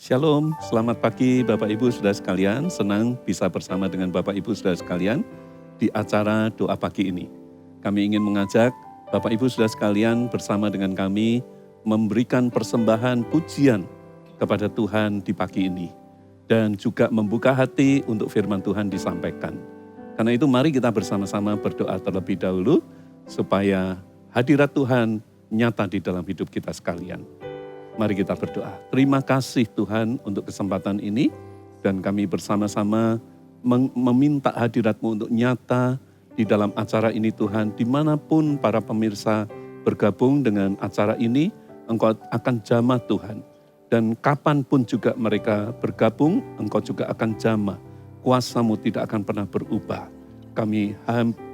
Shalom, selamat pagi Bapak Ibu Saudara sekalian. Senang bisa bersama dengan Bapak Ibu Saudara sekalian di acara doa pagi ini. Kami ingin mengajak Bapak Ibu Saudara sekalian bersama dengan kami memberikan persembahan pujian kepada Tuhan di pagi ini. Dan juga membuka hati untuk firman Tuhan disampaikan. Karena itu mari kita bersama-sama berdoa terlebih dahulu supaya hadirat Tuhan nyata di dalam hidup kita sekalian. Mari kita berdoa. Terima kasih Tuhan untuk kesempatan ini. Dan kami bersama-sama meminta hadirat-Mu untuk nyata di dalam acara ini Tuhan. Dimanapun para pemirsa bergabung dengan acara ini, Engkau akan jamah Tuhan. Dan kapanpun juga mereka bergabung, Engkau juga akan jamah. Kuasa-Mu tidak akan pernah berubah. Kami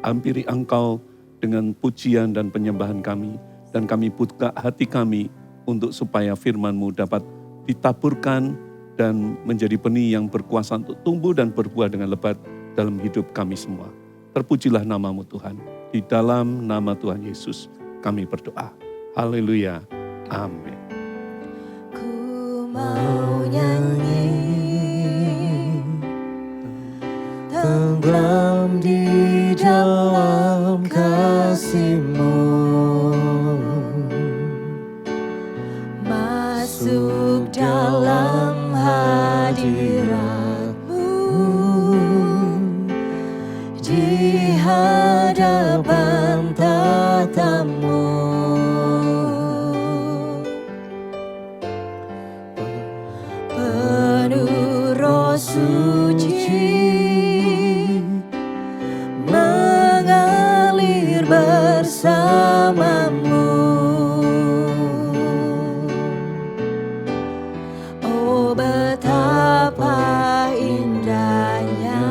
hampiri Engkau dengan pujian dan penyembahan kami. Dan kami buka hati kami untuk supaya firman-Mu dapat ditaburkan dan menjadi benih yang berkuasa untuk tumbuh dan berbuah dengan lebat dalam hidup kami semua. Terpujilah nama-Mu Tuhan. Di dalam nama Tuhan Yesus kami berdoa. Haleluya. Amin. Ku mau nyanyi tenggelam di dalam kasih-Mu, masuk dalam hadirat-Mu, di hadapan tata-Mu, penuh Roh Suci mengalir bersama-Mu. Oh betapa indahnya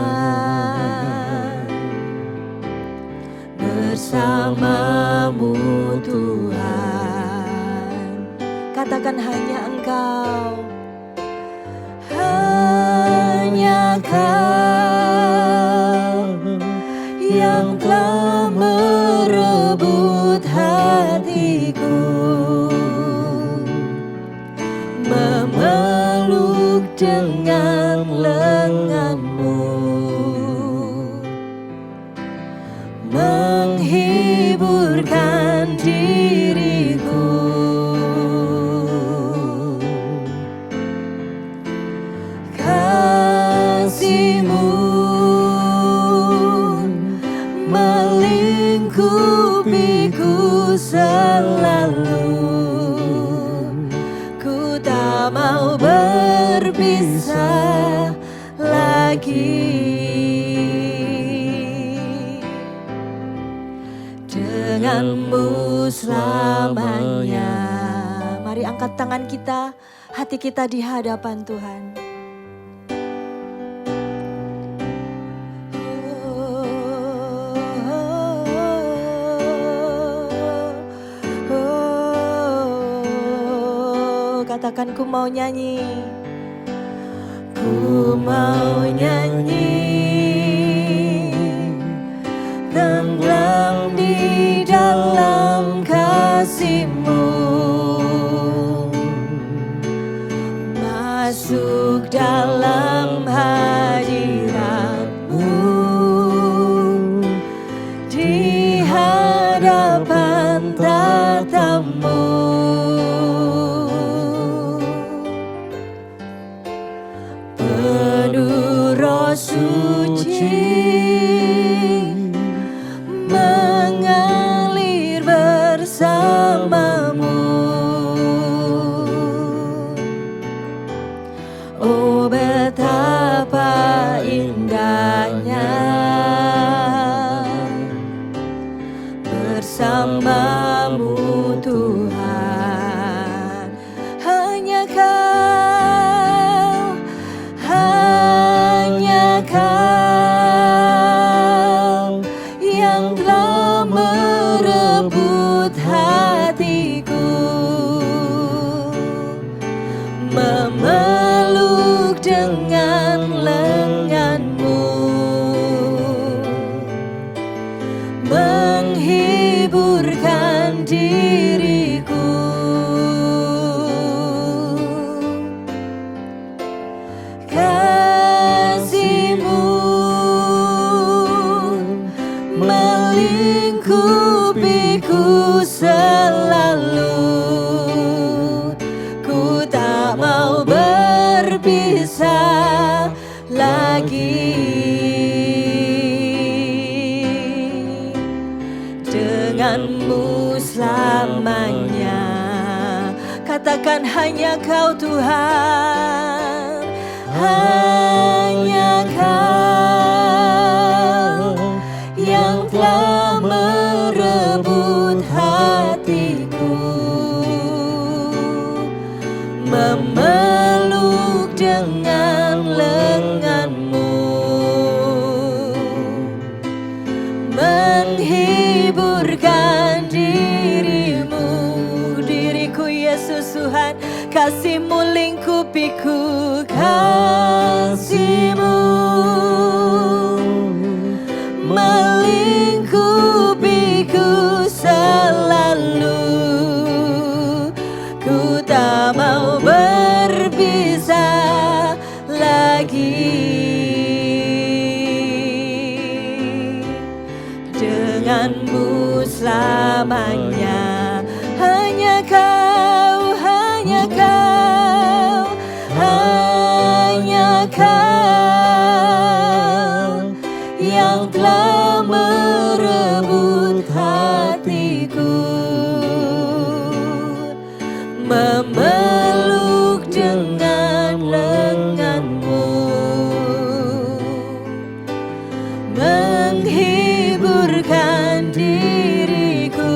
bersama-Mu Tuhan. Katakan hanya Engkau, hanya Kau yang telah merebut hatiku, memeluk dengan lengan-Mu, menghiburkan diriku. Kasih-Mu melingkupiku selalu. Ku tak mau berpisah lagi dengan-Mu selamanya. Mari angkat tangan kita, hati kita di hadapan Tuhan. Katakan ku mau nyanyi. Ku mau nyanyi tenggelam di dalam kasih-Mu, masuk dalam hadirat-Mu, di hadapan tata-Mu, penuh Roh Suci mengalir bersama-Mu. Oh betapa indahnya bersama-Mu Tuhan. Hanya Kau, hanya Kau yang telah merebut hatiku, memeluk dengan lengan-Mu, menghiburkan diriku. selamanya. Katakan hanya Kau Tuhan, hanya Kau yang telah merebut hatiku, memeluk dengan lengan-Mu, menghiburkan diri-Mu. Diriku Yesus Tuhan, kasih-Mu lingkupiku, kasih-Mu melingkupiku selalu. Ku tak mau berpisah lagi denganmu selamanya. Hanya Kau, hanya Kau, hanya Kau yang telah merebut hatiku, memeluk dengan lengan-Mu, menghiburkan diriku.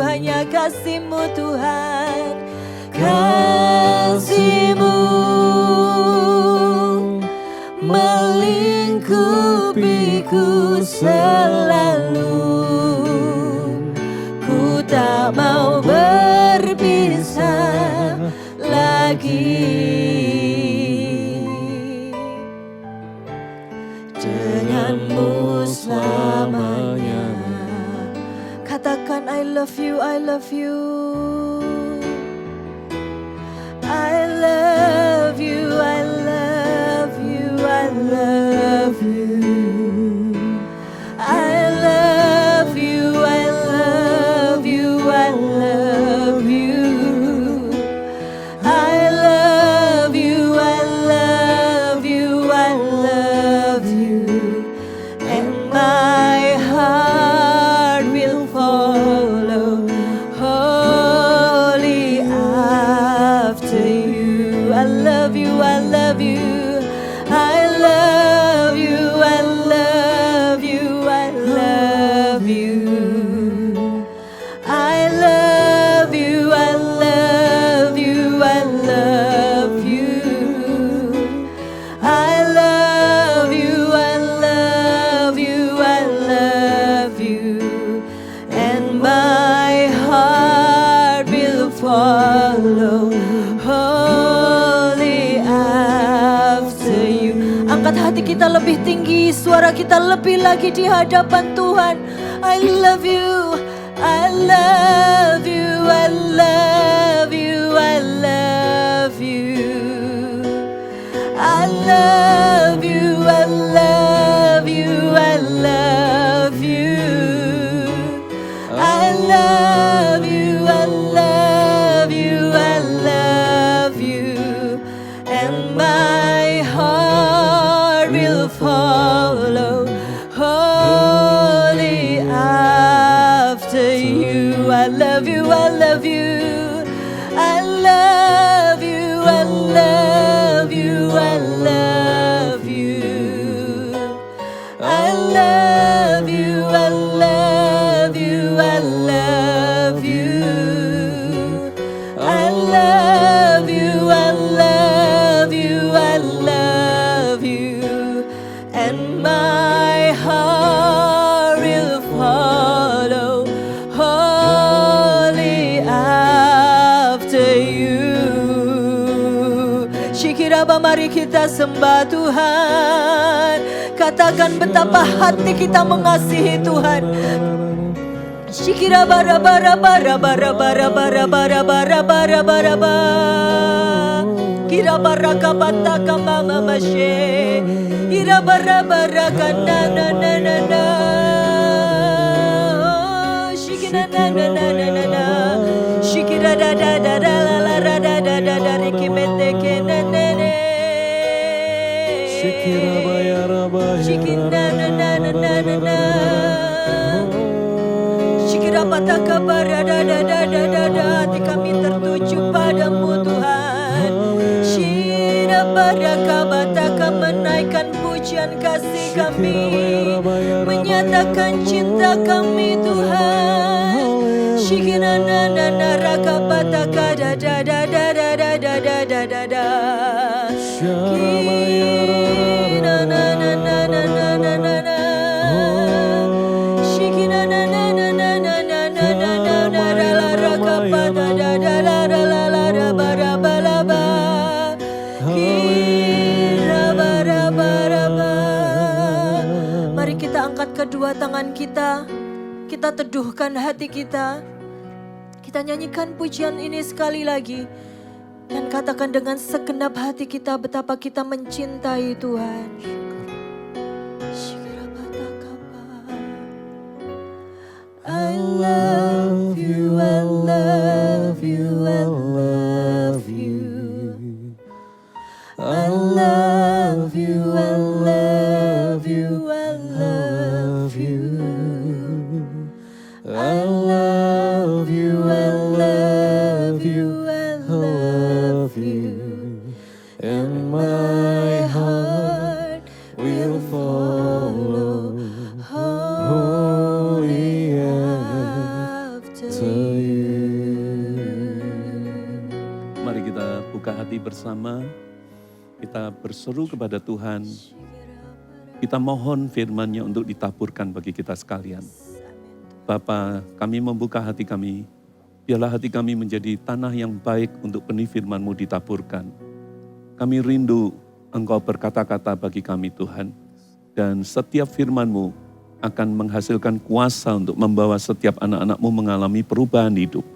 Hanya kasih-Mu Tuhan, kasih-Mu melingkupiku selalu. Ku tak mau berpisah lagi denganmu selamanya. Katakan I love you, I love you, I love you, I love you, I love you, I love you, I love you, I love you, I love you, I love you, I love you, and my heart will follow wholly after you. I love you, I love you, I love you, I love you, I love you, I love you, I love you, I love you, I love you, I love you, I love you, and my heart will follow wholly after you. Angkat hati kita lebih tinggi, suara kita lebih lagi di hadapan Tuhan. I love you, I love you, I love you, I love you, I love you, I love you, I love you, I love you, I love you, I love you, and my heart will follow wholly after you. I love you, I love you, I love you, I love you, I love you, I love you, I love you, I love you, I love you, I love you, I love you, and my heart will follow wholly after you. Syikiraba, mari kita sembah Tuhan. Katakan betapa hati kita mengasihi Tuhan. Shikira bara bara bara bara bara bara bara bara bara bara bara. Kira bara kabata kamama mashe. Kira bara bara kana na na na na. Shikira na na na na na na. Shikira da da da da la la da da da da da rikimete ke na na na. Shikira bayara bayara. Shikira na na na na na na. Shikira Hati kami tertuju padamu Tuhan. Menaikkan pujian kasih kami, menyatakan cinta kami Tuhan. Mari kita angkat kedua tangan kita, kita teduhkan hati kita, kita nyanyikan pujian ini sekali lagi, dan katakan dengan segenap hati kita betapa kita mencintai Tuhan. I love you, I love you, I love you. I love you, I love you, I love you. I love you, I love you, I love you. And my heart will follow wholly after you. Mari kita buka hati bersama. Kita berseru kepada Tuhan, kita mohon firman-Nya untuk ditaburkan bagi kita sekalian. Bapa, kami membuka hati kami, biarlah hati kami menjadi tanah yang baik untuk benih firman-Mu ditaburkan. Kami rindu Engkau berkata-kata bagi kami Tuhan, dan setiap firman-Mu akan menghasilkan kuasa untuk membawa setiap anak-anak-Mu mengalami perubahan hidup.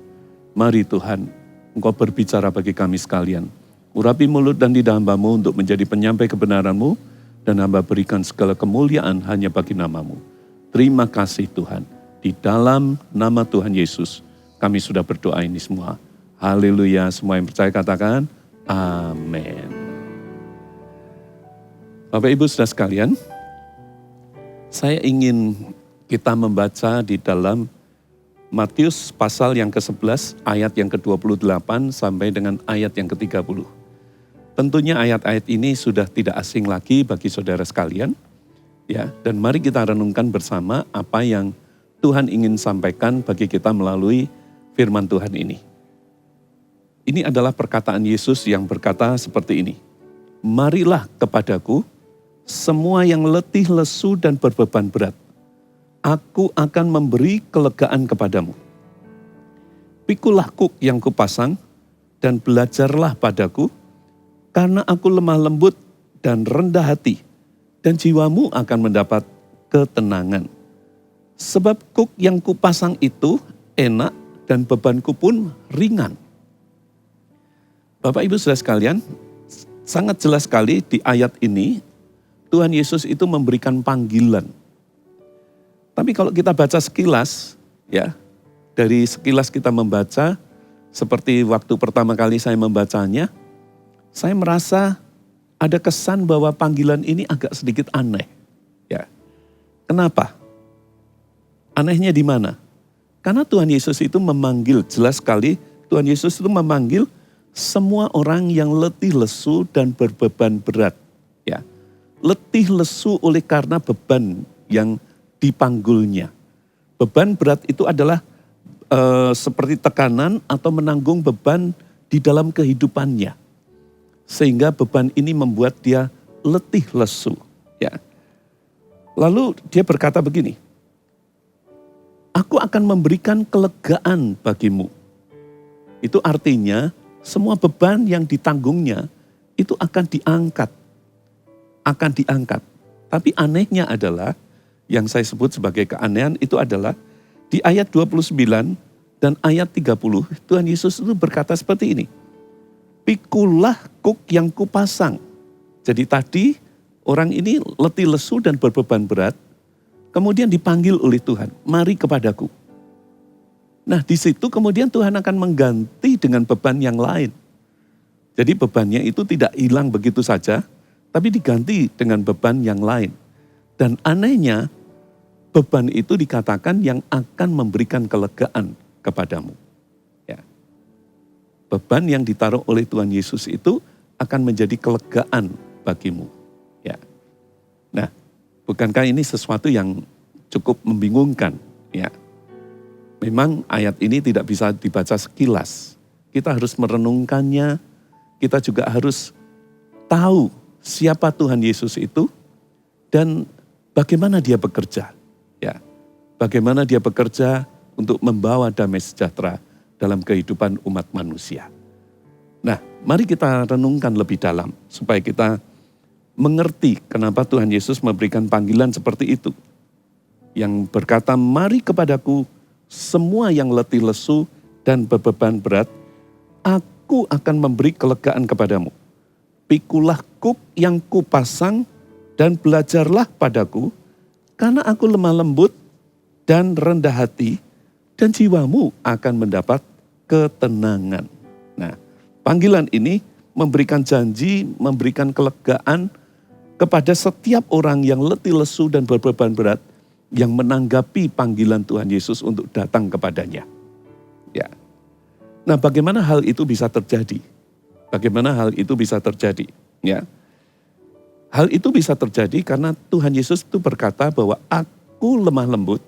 Mari Tuhan, Engkau berbicara bagi kami sekalian. Urapi mulut dan lidah hamba-Mu untuk menjadi penyampai kebenaran-Mu, dan hamba berikan segala kemuliaan hanya bagi nama-Mu. Terima kasih Tuhan. Di dalam nama Tuhan Yesus, kami sudah berdoa ini semua. Haleluya, semua yang percaya katakan, amin. Bapak Ibu saudara sekalian, saya ingin kita membaca di dalam Matius pasal yang ke-11, ayat yang ke-28 sampai dengan ayat yang ke-30. Tentunya ayat-ayat ini sudah tidak asing lagi bagi saudara sekalian, ya. Dan mari kita renungkan bersama apa yang Tuhan ingin sampaikan bagi kita melalui firman Tuhan ini. Ini adalah perkataan Yesus yang berkata seperti ini. Marilah kepadaku, semua yang letih, lesu, dan berbeban berat. Aku akan memberi kelegaan kepadamu. Pikulah kuk yang kupasang, dan belajarlah padaku, karena aku lemah lembut dan rendah hati, dan jiwamu akan mendapat ketenangan. Sebab kuk yang kupasang itu enak dan bebanku pun ringan. Bapak Ibu saudara sekalian, sangat jelas sekali di ayat ini, Tuhan Yesus itu memberikan panggilan. Tapi kalau kita baca sekilas, ya, dari sekilas kita membaca, seperti waktu pertama kali saya membacanya, saya merasa ada kesan bahwa panggilan ini agak sedikit aneh. Ya. Kenapa? Anehnya di mana? Karena Tuhan Yesus itu memanggil, jelas sekali Tuhan Yesus itu memanggil semua orang yang letih, lesu, dan berbeban berat. Ya. Letih, lesu oleh karena beban yang dipanggulnya. Beban berat itu adalah seperti tekanan atau menanggung beban di dalam kehidupannya. Sehingga beban ini membuat dia letih lesu. Ya. Lalu dia berkata begini, aku akan memberikan kelegaan bagimu. Itu artinya semua beban yang ditanggungnya itu akan diangkat. Akan diangkat. Tapi anehnya adalah, yang saya sebut sebagai keanehan itu adalah di ayat 29 dan ayat 30 Tuhan Yesus itu berkata seperti ini. Pikulah kuk yang kupasang. Jadi tadi orang ini letih lesu dan berbeban berat. Kemudian dipanggil oleh Tuhan, mari kepadaku. Nah di situ kemudian Tuhan akan mengganti dengan beban yang lain. Jadi bebannya itu tidak hilang begitu saja, tapi diganti dengan beban yang lain. Dan anehnya beban itu dikatakan yang akan memberikan kelegaan kepadamu. Ya. Beban yang ditaruh oleh Tuhan Yesus itu akan menjadi kelegaan bagimu. Ya. Nah, bukankah ini sesuatu yang cukup membingungkan? Ya. Memang ayat ini tidak bisa dibaca sekilas. Kita harus merenungkannya, kita juga harus tahu siapa Tuhan Yesus itu dan bagaimana dia bekerja. Ya. Bagaimana dia bekerja untuk membawa damai sejahtera dalam kehidupan umat manusia. Nah, mari kita renungkan lebih dalam supaya kita mengerti kenapa Tuhan Yesus memberikan panggilan seperti itu. Yang berkata, mari kepadaku semua yang letih lesu dan bebeban berat, aku akan memberi kelegaan kepadamu. Pikulah kuk yang kupasang dan belajarlah padaku, karena aku lemah lembut dan rendah hati, dan jiwamu akan mendapat ketenangan. Nah, panggilan ini memberikan janji, memberikan kelegaan kepada setiap orang yang letih lesu dan berbeban berat, yang menanggapi panggilan Tuhan Yesus untuk datang kepadanya. Ya. Nah, bagaimana hal itu bisa terjadi? Bagaimana hal itu bisa terjadi? Ya. Hal itu bisa terjadi karena Tuhan Yesus itu berkata bahwa aku lemah lembut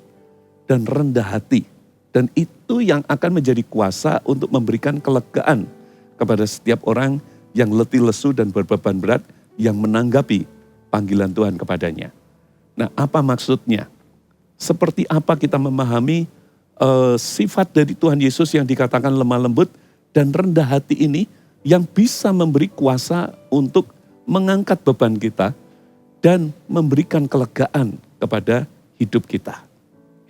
dan rendah hati. Dan itu yang akan menjadi kuasa untuk memberikan kelegaan kepada setiap orang yang letih lesu dan berbeban berat yang menanggapi panggilan Tuhan kepadanya. Nah, apa maksudnya? Seperti apa kita memahami sifat dari Tuhan Yesus yang dikatakan lemah lembut dan rendah hati ini yang bisa memberi kuasa untuk mengangkat beban kita dan memberikan kelegaan kepada hidup kita.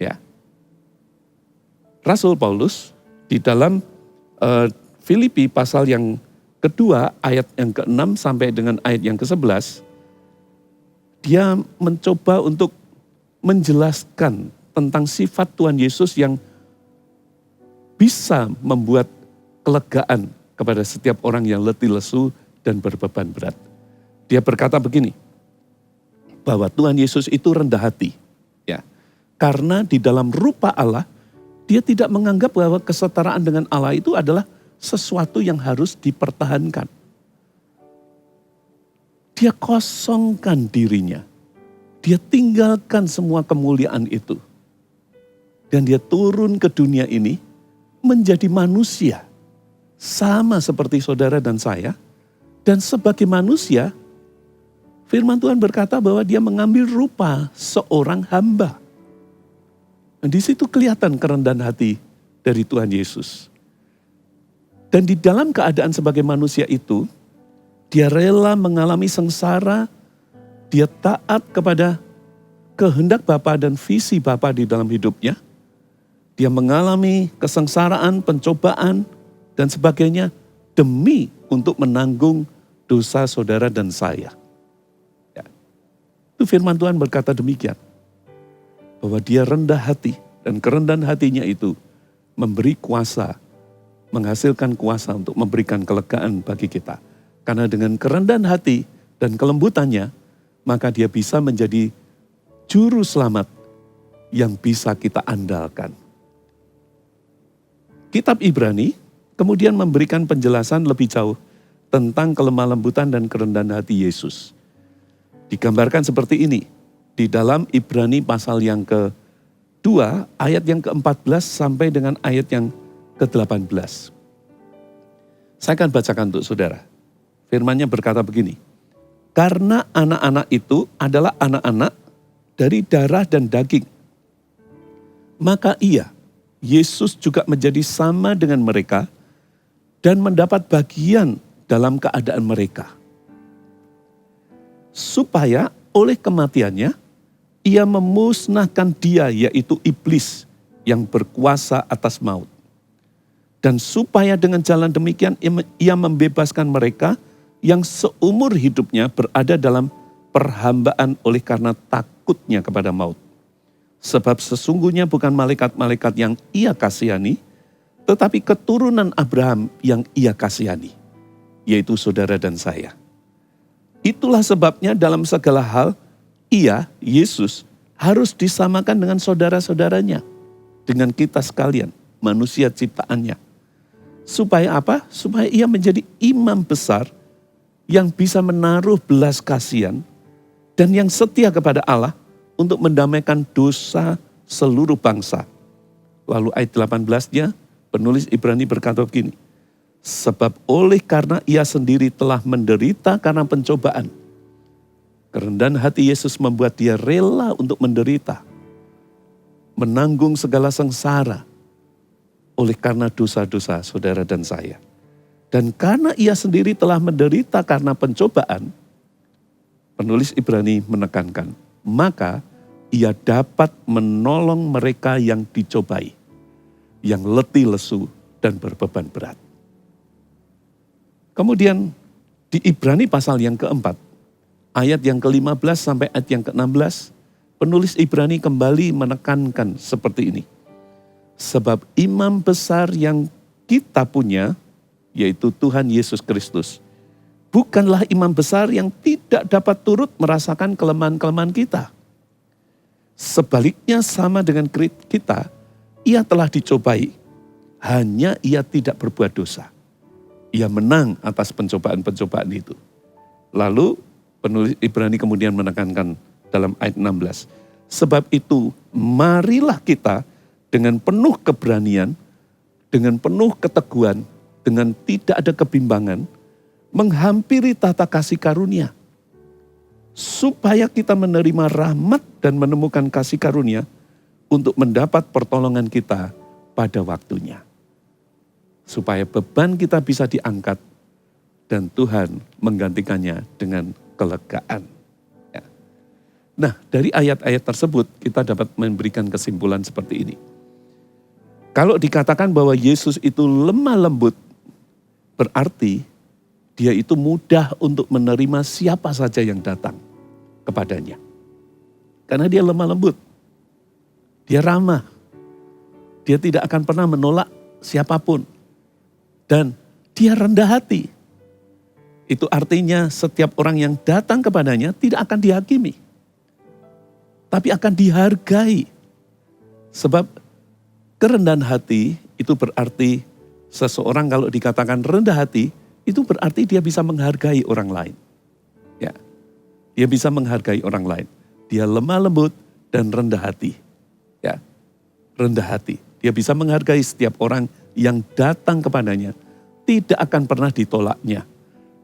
Ya. Rasul Paulus di dalam Filipi pasal yang kedua ayat yang ke-6 sampai dengan ayat yang ke-11, dia mencoba untuk menjelaskan tentang sifat Tuhan Yesus yang bisa membuat kelegaan kepada setiap orang yang letih lesu dan berbeban berat. Dia berkata begini, bahwa Tuhan Yesus itu rendah hati. Ya, karena di dalam rupa Allah, dia tidak menganggap bahwa kesetaraan dengan Allah itu adalah sesuatu yang harus dipertahankan. Dia kosongkan dirinya. Dia tinggalkan semua kemuliaan itu. Dan dia turun ke dunia ini menjadi manusia. Sama seperti saudara dan saya. Dan sebagai manusia, firman Tuhan berkata bahwa dia mengambil rupa seorang hamba. Dan di situ kelihatan kerendahan hati dari Tuhan Yesus. Dan di dalam keadaan sebagai manusia itu, dia rela mengalami sengsara, dia taat kepada kehendak Bapa dan visi Bapa di dalam hidupnya. Dia mengalami kesengsaraan, pencobaan, dan sebagainya demi untuk menanggung dosa saudara dan saya. Ya. Itu firman Tuhan berkata demikian. Bahwa dia rendah hati dan kerendahan hatinya itu memberi kuasa, menghasilkan kuasa untuk memberikan kelegaan bagi kita. Karena dengan kerendahan hati dan kelembutannya, maka dia bisa menjadi juru selamat yang bisa kita andalkan. Kitab Ibrani kemudian memberikan penjelasan lebih jauh tentang kelemah lembutan dan kerendahan hati Yesus. Digambarkan seperti ini di dalam Ibrani pasal yang ke-2 ayat yang ke-14 sampai dengan ayat yang ke-18. Saya akan bacakan untuk saudara. Firman-Nya berkata begini, karena anak-anak itu adalah anak-anak dari darah dan daging, maka ia, Yesus juga menjadi sama dengan mereka dan mendapat bagian dalam keadaan mereka. Supaya oleh kematiannya, ia memusnahkan dia, yaitu iblis yang berkuasa atas maut. Dan supaya dengan jalan demikian ia membebaskan mereka yang seumur hidupnya berada dalam perhambaan oleh karena takutnya kepada maut. Sebab sesungguhnya bukan malaikat-malaikat yang ia kasihani, tetapi keturunan Abraham yang ia kasihani, yaitu saudara dan saya. Itulah sebabnya dalam segala hal ia, Yesus, harus disamakan dengan saudara-saudaranya, dengan kita sekalian, manusia ciptaannya. Supaya apa? Supaya ia menjadi imam besar yang bisa menaruh belas kasihan dan yang setia kepada Allah untuk mendamaikan dosa seluruh bangsa. Lalu ayat 18-nya, penulis Ibrani berkata begini, sebab oleh karena ia sendiri telah menderita karena pencobaan, kerendahan hati Yesus membuat dia rela untuk menderita, menanggung segala sengsara oleh karena dosa-dosa saudara dan saya. Dan karena ia sendiri telah menderita karena pencobaan, penulis Ibrani menekankan, maka ia dapat menolong mereka yang dicobai, yang letih lesu dan berbeban berat. Kemudian di Ibrani pasal yang keempat, ayat yang ke-15 sampai ayat yang ke-16, penulis Ibrani kembali menekankan seperti ini. Sebab imam besar yang kita punya, yaitu Tuhan Yesus Kristus, bukanlah imam besar yang tidak dapat turut merasakan kelemahan-kelemahan kita. Sebaliknya sama dengan kita, ia telah dicobai, hanya ia tidak berbuat dosa. Ia menang atas pencobaan-pencobaan itu. Lalu penulis Ibrani kemudian menekankan dalam ayat 16. Sebab itu marilah kita dengan penuh keberanian, dengan penuh keteguhan, dengan tidak ada kebimbangan, menghampiri tata kasih karunia. Supaya kita menerima rahmat dan menemukan kasih karunia untuk mendapat pertolongan kita pada waktunya. Supaya beban kita bisa diangkat dan Tuhan menggantikannya dengan kelegaan. Ya. Nah, dari ayat-ayat tersebut kita dapat memberikan kesimpulan seperti ini. Kalau dikatakan bahwa Yesus itu lemah lembut, berarti dia itu mudah untuk menerima siapa saja yang datang kepadanya. Karena dia lemah lembut, dia ramah, dia tidak akan pernah menolak siapapun. Dan dia rendah hati. Itu artinya setiap orang yang datang kepadanya tidak akan dihakimi. Tapi akan dihargai. Sebab kerendahan hati itu berarti seseorang kalau dikatakan rendah hati, itu berarti dia bisa menghargai orang lain. Ya, dia bisa menghargai orang lain. Dia lemah lembut dan rendah hati. Ya, rendah hati. Dia bisa menghargai setiap orang yang datang kepadanya, tidak akan pernah ditolaknya.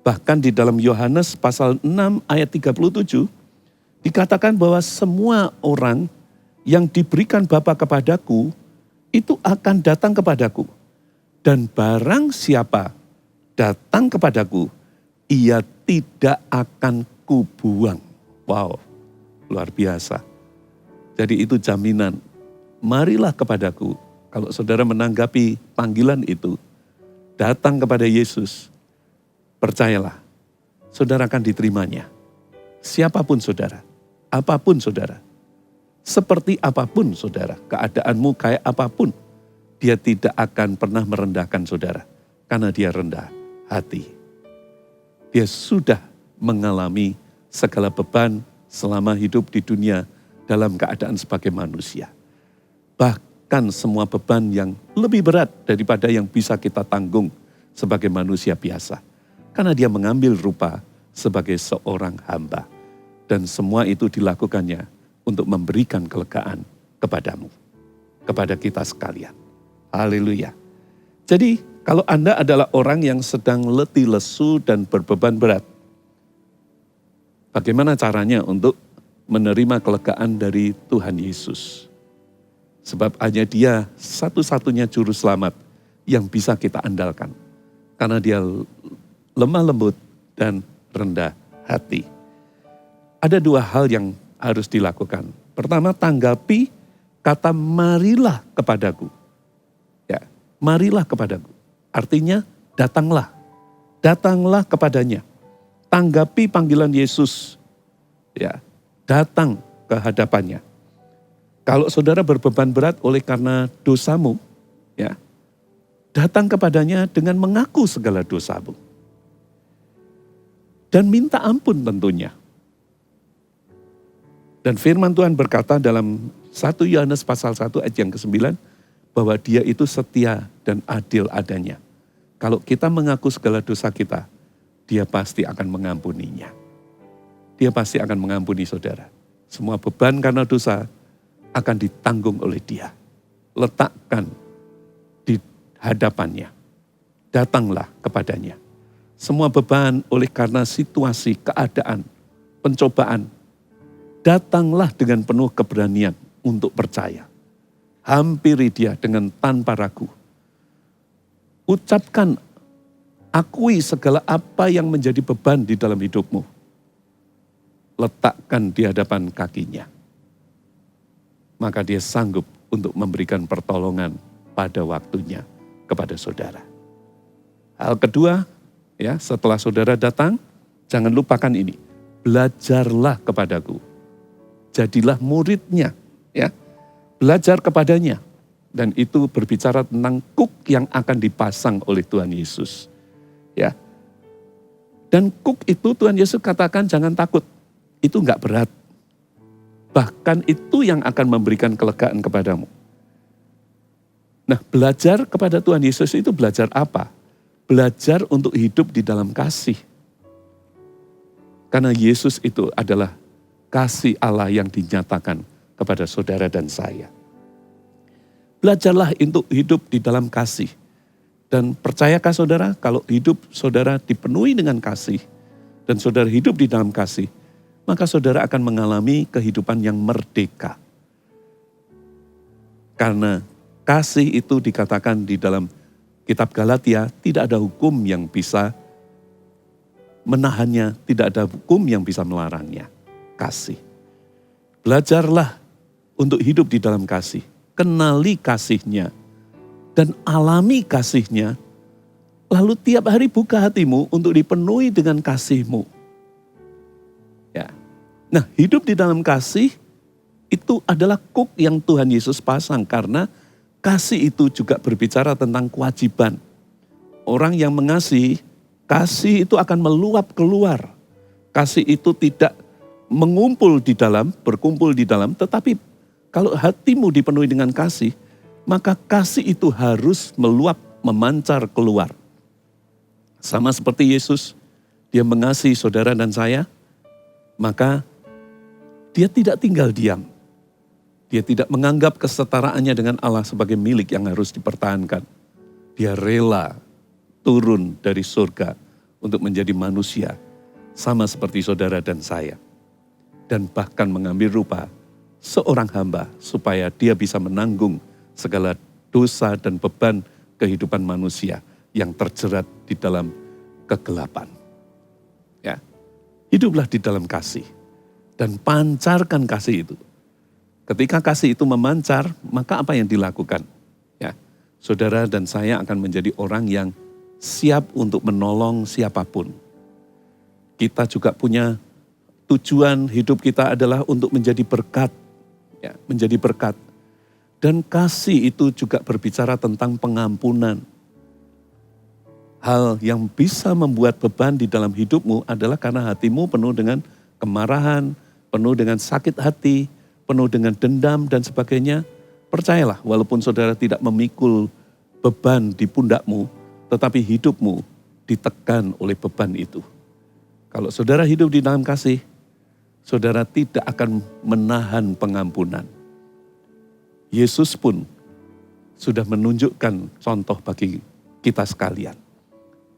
Bahkan di dalam Yohanes pasal 6 ayat 37, dikatakan bahwa semua orang yang diberikan Bapa kepadaku, itu akan datang kepadaku. Dan barang siapa datang kepadaku, ia tidak akan kubuang. Wow, luar biasa. Jadi itu jaminan, marilah kepadaku. Kalau saudara menanggapi panggilan itu, datang kepada Yesus, percayalah, saudara akan diterimanya. Siapapun saudara, apapun saudara, seperti apapun saudara, keadaanmu kayak apapun, dia tidak akan pernah merendahkan saudara, karena dia rendah hati. Dia sudah mengalami segala beban selama hidup di dunia dalam keadaan sebagai manusia. Bahkan semua beban yang lebih berat daripada yang bisa kita tanggung sebagai manusia biasa. Karena dia mengambil rupa sebagai seorang hamba. Dan semua itu dilakukannya untuk memberikan kelegaan kepadamu, kepada kita sekalian. Haleluya. Jadi kalau Anda adalah orang yang sedang letih lesu dan berbeban berat, bagaimana caranya untuk menerima kelegaan dari Tuhan Yesus? Sebab hanya dia satu-satunya juru selamat yang bisa kita andalkan. Karena dia lemah lembut dan rendah hati. Ada dua hal yang harus dilakukan. Pertama, tanggapi kata marilah kepadaku. Ya, marilah kepadaku. Artinya datanglah. Datanglah kepadanya. Tanggapi panggilan Yesus. Ya, datang ke hadapannya. Kalau saudara berbeban berat oleh karena dosamu, ya, datang kepadanya dengan mengaku segala dosamu. Dan minta ampun tentunya. Dan firman Tuhan berkata dalam 1 Yohanes pasal 1 ayat yang ke-9, bahwa dia itu setia dan adil adanya. Kalau kita mengaku segala dosa kita, dia pasti akan mengampuninya. Dia pasti akan mengampuni saudara. Semua beban karena dosa akan ditanggung oleh dia. Letakkan di hadapannya. Datanglah kepadanya. Semua beban oleh karena situasi, keadaan, pencobaan. Datanglah dengan penuh keberanian untuk percaya. Hampiri dia dengan tanpa ragu. Ucapkan, akui segala apa yang menjadi beban di dalam hidupmu. Letakkan di hadapan kakinya. Maka dia sanggup untuk memberikan pertolongan pada waktunya kepada saudara. Hal kedua, ya, setelah saudara datang, jangan lupakan ini. Belajarlah kepadaku. Jadilah muridnya, ya. Belajar kepadanya. Dan itu berbicara tentang kuk yang akan dipasang oleh Tuhan Yesus. Ya. Dan kuk itu Tuhan Yesus katakan jangan takut. Itu enggak berat. Bahkan itu yang akan memberikan kelegaan kepadamu. Nah, belajar kepada Tuhan Yesus itu belajar apa? Belajar untuk hidup di dalam kasih. Karena Yesus itu adalah kasih Allah yang dinyatakan kepada saudara dan saya. Belajarlah untuk hidup di dalam kasih. Dan percayakah saudara, kalau hidup saudara dipenuhi dengan kasih, dan saudara hidup di dalam kasih, maka saudara akan mengalami kehidupan yang merdeka. Karena kasih itu dikatakan di dalam kitab Galatia, tidak ada hukum yang bisa menahannya, tidak ada hukum yang bisa melarangnya. Kasih. Belajarlah untuk hidup di dalam kasih. Kenali kasihnya dan alami kasihnya, lalu tiap hari buka hatimu untuk dipenuhi dengan kasihmu. Ya. Nah, hidup di dalam kasih itu adalah kuk yang Tuhan Yesus pasang, karena kasih itu juga berbicara tentang kewajiban. Orang yang mengasihi, kasih itu akan meluap keluar. Kasih itu tidak mengumpul di dalam, berkumpul di dalam, tetapi kalau hatimu dipenuhi dengan kasih, maka kasih itu harus meluap, memancar keluar. Sama seperti Yesus, dia mengasihi saudara dan saya, maka dia tidak tinggal diam. Dia tidak menganggap kesetaraannya dengan Allah sebagai milik yang harus dipertahankan. Dia rela turun dari surga untuk menjadi manusia, sama seperti saudara dan saya. Dan bahkan mengambil rupa seorang hamba supaya dia bisa menanggung segala dosa dan beban kehidupan manusia yang terjerat di dalam kegelapan. Ya. Hiduplah di dalam kasih dan pancarkan kasih itu. Ketika kasih itu memancar, maka apa yang dilakukan? Ya. Saudara dan saya akan menjadi orang yang siap untuk menolong siapapun. Kita juga punya tujuan hidup kita adalah untuk menjadi berkat. Ya, menjadi berkat. Dan kasih itu juga berbicara tentang pengampunan. Hal yang bisa membuat beban di dalam hidupmu adalah karena hatimu penuh dengan kemarahan, penuh dengan sakit hati, penuh dengan dendam dan sebagainya. Percayalah, walaupun saudara tidak memikul beban di pundakmu, tetapi hidupmu ditekan oleh beban itu. Kalau saudara hidup di dalam kasih, saudara tidak akan menahan pengampunan. Yesus pun sudah menunjukkan contoh bagi kita sekalian.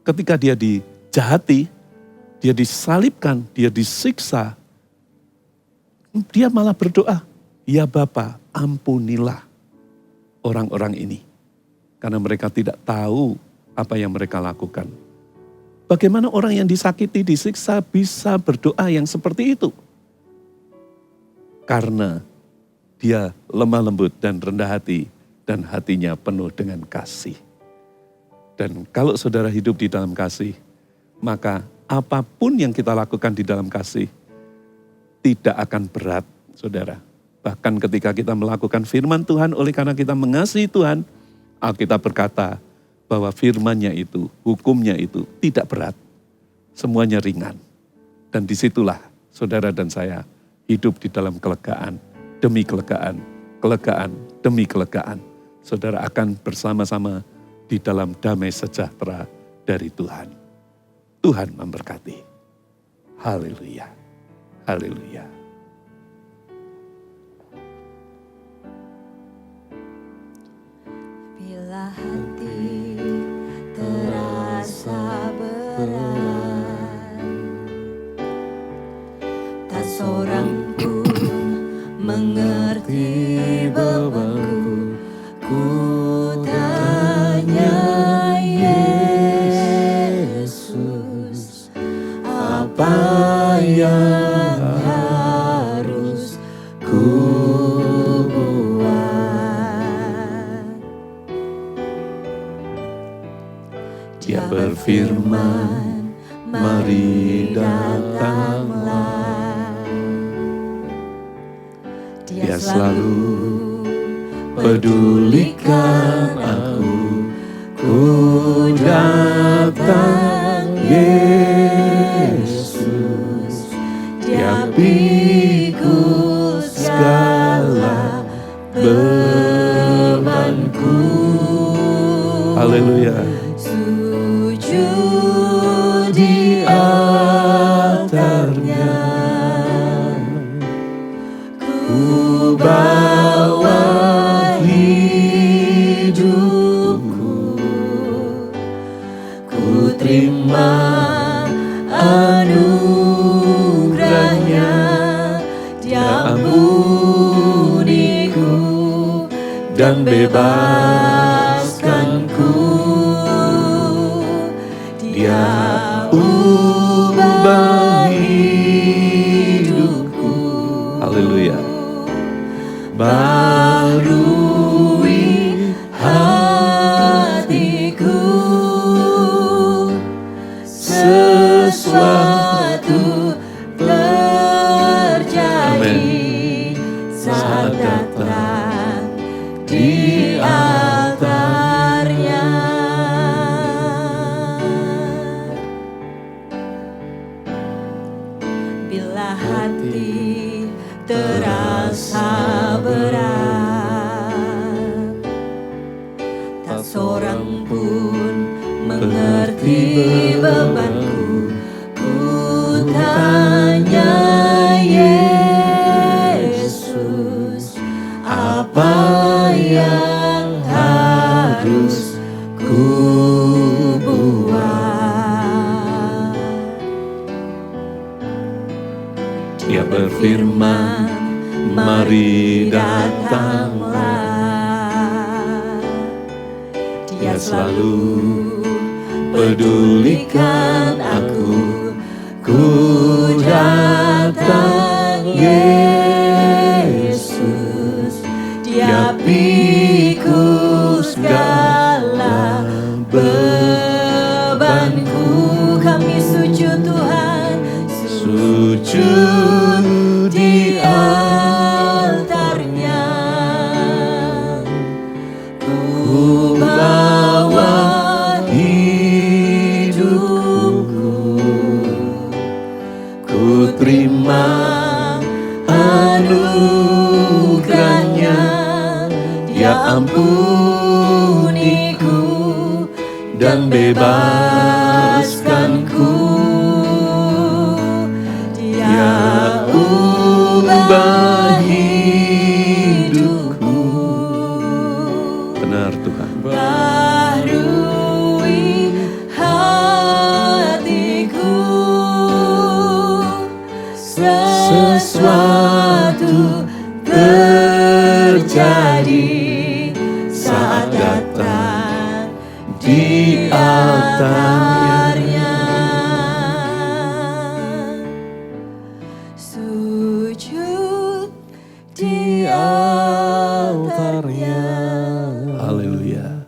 Ketika dia dijahati, dia disalibkan, dia disiksa, dia malah berdoa, "Ya Bapa, ampunilah orang-orang ini." Karena mereka tidak tahu apa yang mereka lakukan. Bagaimana orang yang disakiti, disiksa bisa berdoa yang seperti itu? Karena dia lemah lembut dan rendah hati, dan hatinya penuh dengan kasih. Dan kalau saudara hidup di dalam kasih, maka apapun yang kita lakukan di dalam kasih tidak akan berat, saudara. Bahkan ketika kita melakukan firman Tuhan, oleh karena kita mengasihi Tuhan, Alkitab berkata bahwa firman-Nya itu, hukum-Nya itu tidak berat, semuanya ringan. Dan disitulah saudara dan saya hidup di dalam kelegaan demi kelegaan, kelegaan demi kelegaan. Saudara akan bersama-sama di dalam damai sejahtera dari Tuhan. Tuhan memberkati. Haleluya. Haleluya. Bila hati terasa berat, tak seorang pun mengerti bebanku. Ku tanya Yesus, apa yang harus ku buat? Dia berfirman, mari datanglah. Dia selalu pedulikan aku. Ku datang Yesus, Dia pikul segala bebanku. Haleluya. Sujud di altarnya, ku bawa hidupku, ku terima anugerahnya. Dia ampuniku dan bebaskanku. Dia ubah hidupku. Haleluya. Barui hatiku, sesuatu terjadi saat datang di altarnya. Bila hati terasa berat, tak seorang pun mengerti bebanku. Ku tanya Yesus, apa yang harus ku buat? Dia berfirman, mari datanglah. Dia selalu pedulikan aku. Ku datang Yesus, Dia pikul segala bebanku. Kami sujud Tuhan, sujud di altarnya. Ku bawa hidupku, ku terima anugerahnya. Dia ampuniku dan bebaskanku. Dia ubah hidupku. Benar Tuhan. Barui hatiku, sesuatu terjadi saat datang di altarnya. Sujud di altarnya. Haleluya.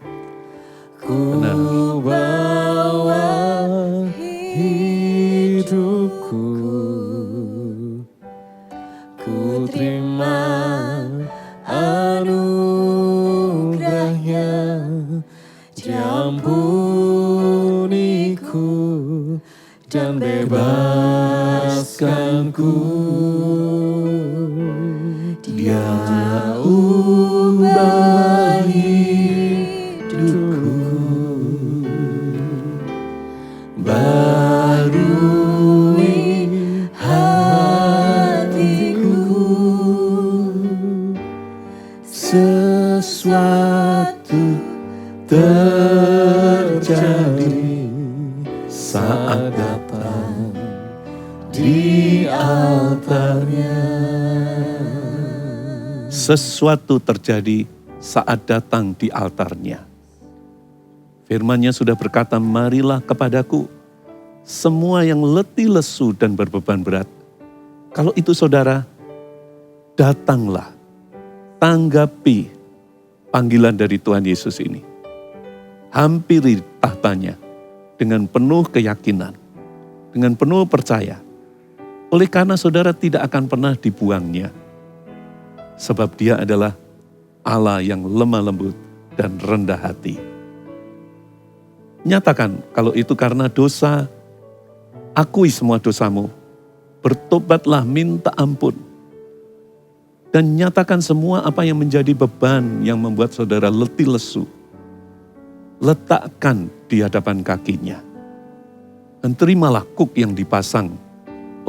Benar. Ku bawa hidupku, ku terima anugerahnya. Dia ampuniku dan bebaskanku. Dia ubah hidupku, barui hatiku. Sesuatu terjadi saat datang di altarnya. Sesuatu terjadi saat datang di altarnya. Firman-Nya sudah berkata, marilah kepadaku semua yang letih lesu dan berbeban berat. Kalau itu saudara, datanglah, tanggapi panggilan dari Tuhan Yesus ini. Hampiri tahtanya dengan penuh keyakinan, dengan penuh percaya. Oleh karena saudara tidak akan pernah dibuangnya. Sebab dia adalah Allah yang lemah lembut dan rendah hati. Nyatakan kalau itu karena dosa, akui semua dosamu. Bertobatlah, minta ampun. Dan nyatakan semua apa yang menjadi beban yang membuat saudara letih lesu. Letakkan di hadapan kakinya. Dan terimalah kuk yang dipasang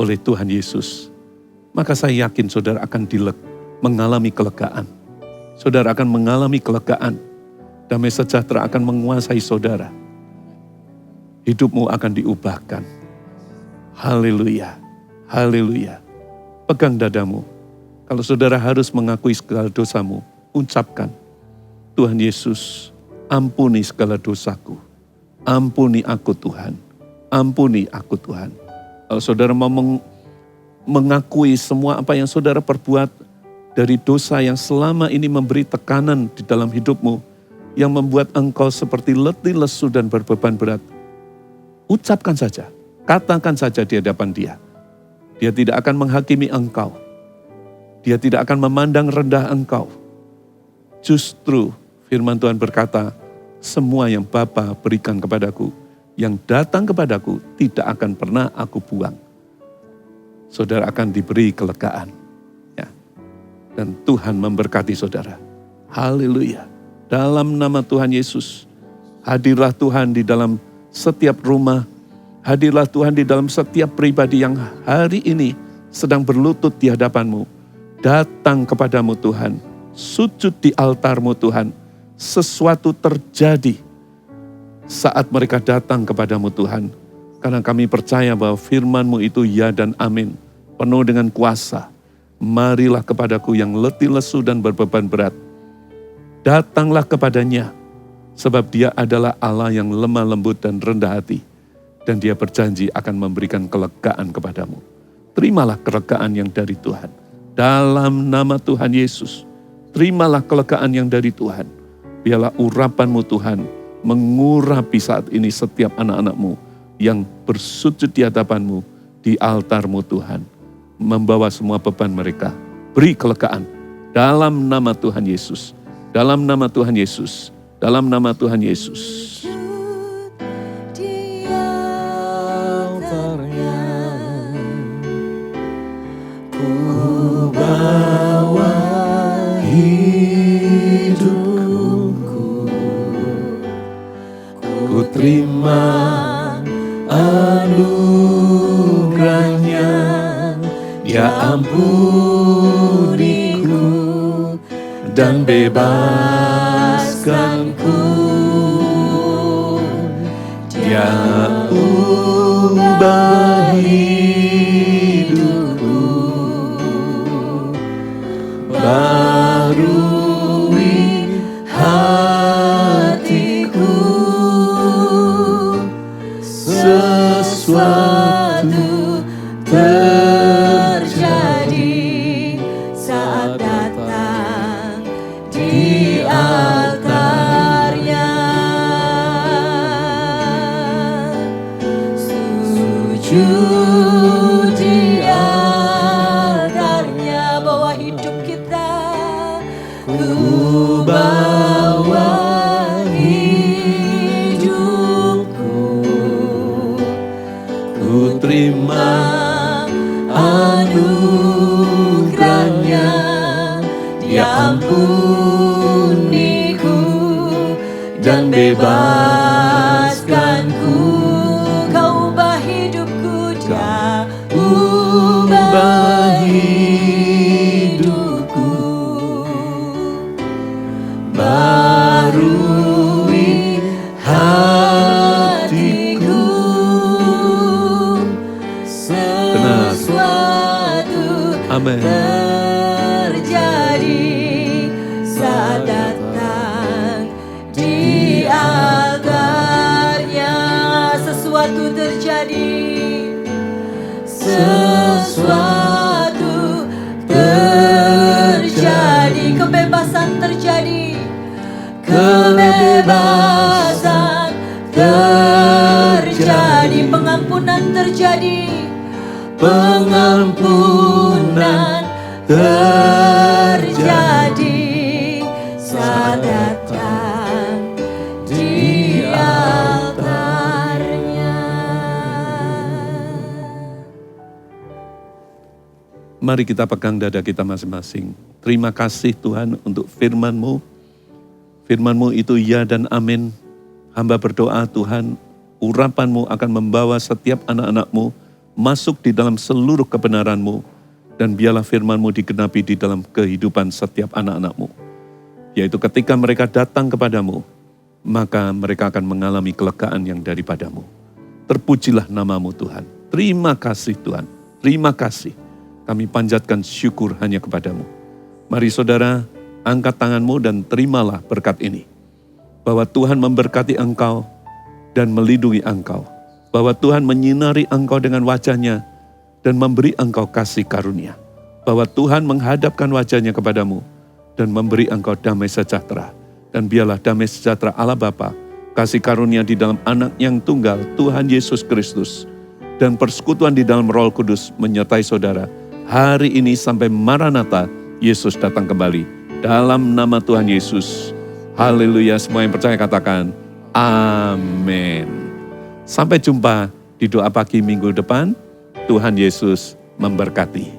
oleh Tuhan Yesus. Maka saya yakin saudara akan mengalami kelegaan. Saudara akan mengalami kelegaan. Damai sejahtera akan menguasai saudara. Hidupmu akan diubahkan. Haleluya, haleluya. Pegang dadamu. Kalau saudara harus mengakui segala dosamu, ucapkan, Tuhan Yesus, ampuni segala dosaku. Ampuni aku Tuhan. Ampuni aku Tuhan. Kalau saudara mau mengakui semua apa yang saudara perbuat, dari dosa yang selama ini memberi tekanan di dalam hidupmu, yang membuat engkau seperti letih lesu dan berbeban berat, ucapkan saja, katakan saja di hadapan Dia. Dia tidak akan menghakimi engkau. Dia tidak akan memandang rendah engkau. Justru firman Tuhan berkata, semua yang Bapa berikan kepadaku, yang datang kepadaku tidak akan pernah aku buang. Saudara akan diberi kelegaan. Dan Tuhan memberkati saudara. Haleluya. Dalam nama Tuhan Yesus, hadirlah Tuhan di dalam setiap rumah. Hadirlah Tuhan di dalam setiap pribadi yang hari ini sedang berlutut di hadapanmu. Datang kepadamu Tuhan. Sujud di altarmu Tuhan. Sesuatu terjadi saat mereka datang kepadamu Tuhan. Karena kami percaya bahwa firman-Mu itu ya dan amin. Penuh dengan kuasa. Marilah kepadaku yang letih lesu dan berbeban berat. Datanglah kepadanya, sebab Dia adalah Allah yang lemah lembut dan rendah hati. Dan Dia berjanji akan memberikan kelegaan kepadamu. Terimalah kelegaan yang dari Tuhan. Dalam nama Tuhan Yesus, terimalah kelegaan yang dari Tuhan. Biarlah urapan-Mu Tuhan mengurapi saat ini setiap anak-anak-Mu yang bersujud di hadapan-Mu, di altar-Mu Tuhan. Membawa semua beban mereka. Beri kelegaan dalam nama Tuhan Yesus. Dalam nama Tuhan Yesus. Dalam nama Tuhan Yesus. Di altarnya, ku bawa hidupku, ku terima anugerahnya. Dia ampuniku dan bebaskanku. Dia ubah hidupku, barui hatiku. Sesuatu terjadi saat datang di altarnya. Sujud di altarnya, bawa hidup kita. Ku bawa hidupku, ku terima anugerahnya. bebaskanku, kau ubah hidupku, Dia ubah hidupku, barui hatiku, sesuatu Amin. terjadi saat datang di altarnya. Sesuatu terjadi, sesuatu terjadi, kebebasan terjadi, kebebasan terjadi, pengampunan terjadi, pengampunan terjadi saat datang di altarnya. Mari kita pegang dada kita masing-masing. Terima kasih Tuhan untuk firman-Mu. Firman-Mu itu ya dan amin. Hamba berdoa Tuhan, urapan-Mu akan membawa setiap anak-anak-Mu masuk di dalam seluruh kebenaran-Mu. Dan biarlah firman-Mu digenapi di dalam kehidupan setiap anak-anak-Mu. Yaitu ketika mereka datang kepadamu, maka mereka akan mengalami kelegaan yang daripadamu. Terpujilah nama-Mu Tuhan. Terima kasih Tuhan. Terima kasih. Kami panjatkan syukur hanya kepadamu. Mari saudara, angkat tanganmu dan terimalah berkat ini. Bahwa Tuhan memberkati engkau dan melindungi engkau. Bahwa Tuhan menyinari engkau dengan wajah-Nya dan memberi engkau kasih karunia. Bahwa Tuhan menghadapkan wajah-Nya kepadamu dan memberi engkau damai sejahtera. Dan biarlah damai sejahtera Allah Bapa, kasih karunia di dalam Anak yang tunggal, Tuhan Yesus Kristus, dan persekutuan di dalam Roh Kudus menyertai saudara hari ini sampai Maranatha, Yesus datang kembali. Dalam nama Tuhan Yesus. Haleluya, semua yang percaya katakan amin. Sampai jumpa di doa pagi minggu depan. Tuhan Yesus memberkati.